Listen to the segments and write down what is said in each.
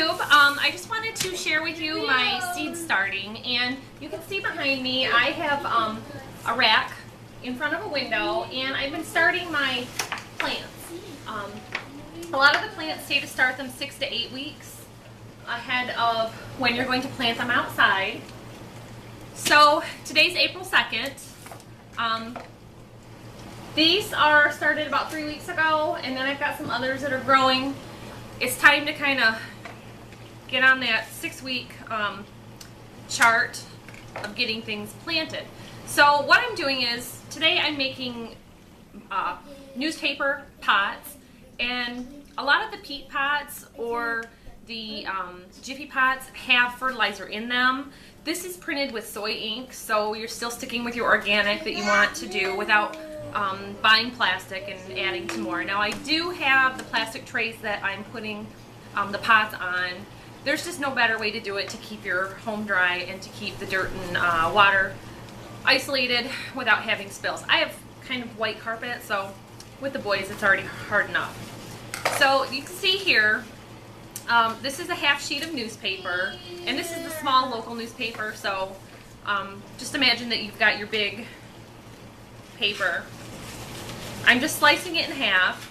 YouTube. I just wanted to share with you my seed starting, and you can see behind me I have a rack in front of a window, and I've been starting my plants. A lot of the plants say to start them 6 to 8 weeks ahead of when you're going to plant them outside. So today's April 2nd. These are started about 3 weeks ago, and then I've got some others that are growing. It's time to kind of get on that 6-week chart of getting things planted. So what I'm doing is, today I'm making newspaper pots, and a lot of the peat pots or the Jiffy pots have fertilizer in them. This is printed with soy ink, so you're still sticking with your organic that you want to do without buying plastic and adding some more. Now I do have the plastic trays that I'm putting the pots on. There's just no better way to do it to keep your home dry and to keep the dirt and water isolated without having spills. I have kind of white carpet, so with the boys it's already hard enough. So you can see here, this is a half sheet of newspaper, and this is the small local newspaper, so just imagine that you've got your big paper. I'm just slicing it in half,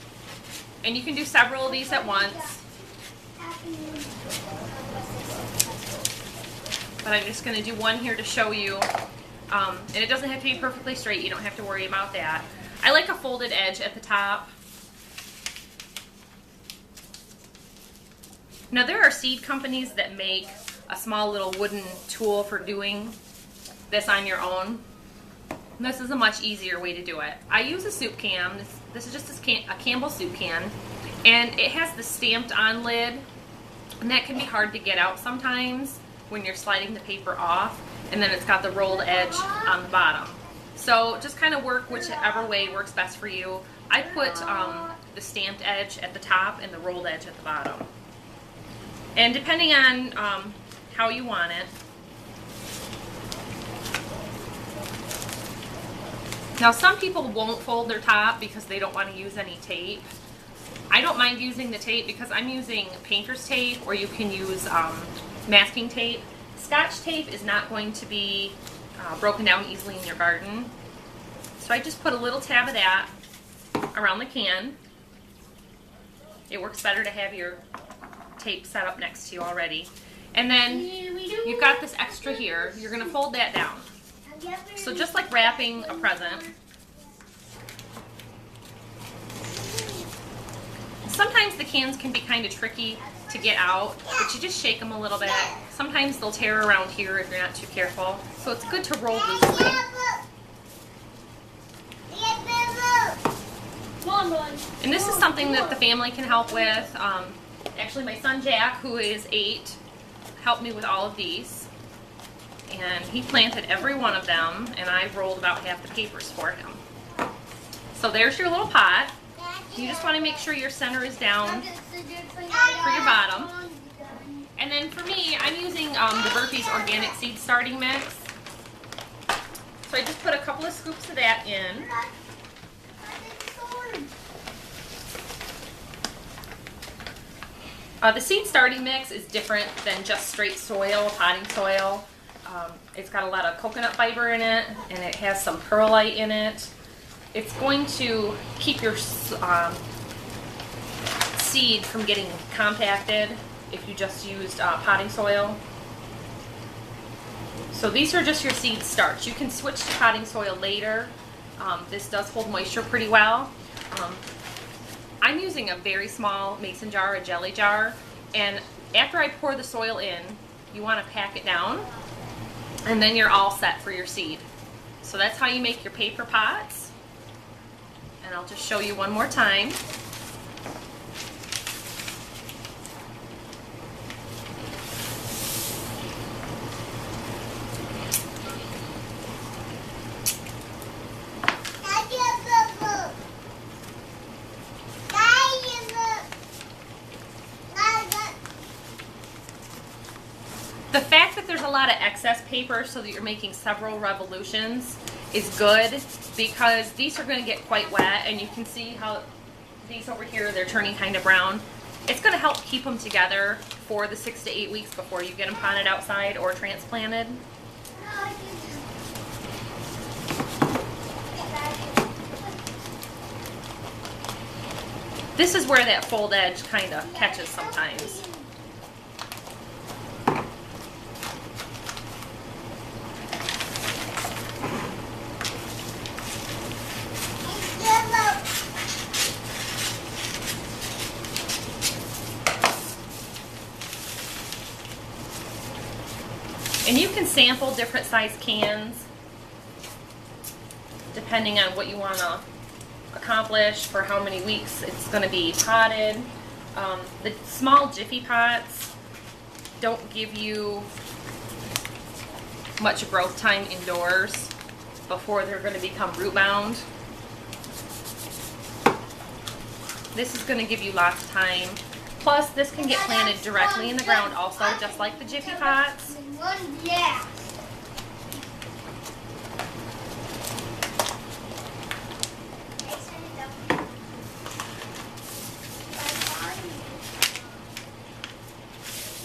and you can do several of these at once. But I'm just going to do one here to show you, and it doesn't have to be perfectly straight, you don't have to worry about that. I like a folded edge at the top. Now there are seed companies that make a small little wooden tool for doing this on your own. This is a much easier way to do it. I use a soup can. This is just a Campbell soup can, and it has the stamped on lid, and that can be hard to get out sometimes when you're sliding the paper off, and then it's got the rolled edge on the bottom. So just kind of work whichever way works best for you. I put the stamped edge at the top and the rolled edge at the bottom. And depending on how you want it. Now some people won't fold their top because they don't want to use any tape. I don't mind using the tape because I'm using painter's tape, or you can use masking tape. Scotch tape is not going to be broken down easily in your garden. So I just put a little tab of that around the can. It works better to have your tape set up next to you already. And then you've got this extra here. You're going to fold that down. So just like wrapping a present. Sometimes the cans can be kind of tricky to get out, but you just shake them a little bit. Sometimes they'll tear around here if you're not too careful. So it's good to roll loosely. And this is something that the family can help with. Actually, my son Jack, who is 8, helped me with all of these. And he planted every one of them, and I rolled about half the papers for him. So there's your little pot. You just want to make sure your center is down for your bottom. And then for me, I'm using the Burpee's Organic Seed Starting Mix. So I just put a couple of scoops of that in. The seed starting mix is different than just straight soil, potting soil. It's got a lot of coconut fiber in it, and it has some perlite in it. It's going to keep your seed from getting compacted if you just used potting soil. So these are just your seed starts. You can switch to potting soil later. This does hold moisture pretty well. I'm using a very small mason jar, a jelly jar, and after I pour the soil in, you want to pack it down, and then you're all set for your seed. So that's how you make your paper pots, and I'll just show you one more time. The fact that there's a lot of excess paper so that you're making several revolutions is good, because these are going to get quite wet, and you can see how these over here, they're turning kind of brown. It's going to help keep them together before the 6 to 8 weeks before you get them potted outside or transplanted. This is where that fold edge kind of catches sometimes. And you can sample different size cans depending on what you want to accomplish for how many weeks it's going to be potted. The small Jiffy pots don't give you much growth time indoors before they're going to become root bound. This is going to give you lots of time. Plus, this can get planted directly in the ground also, just like the Jiffy pots. Yeah.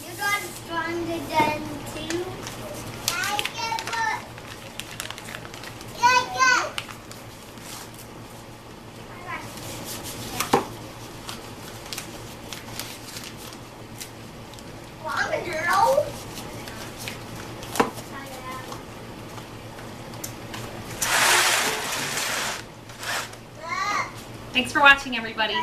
You got stronger than two. Thanks for watching, everybody.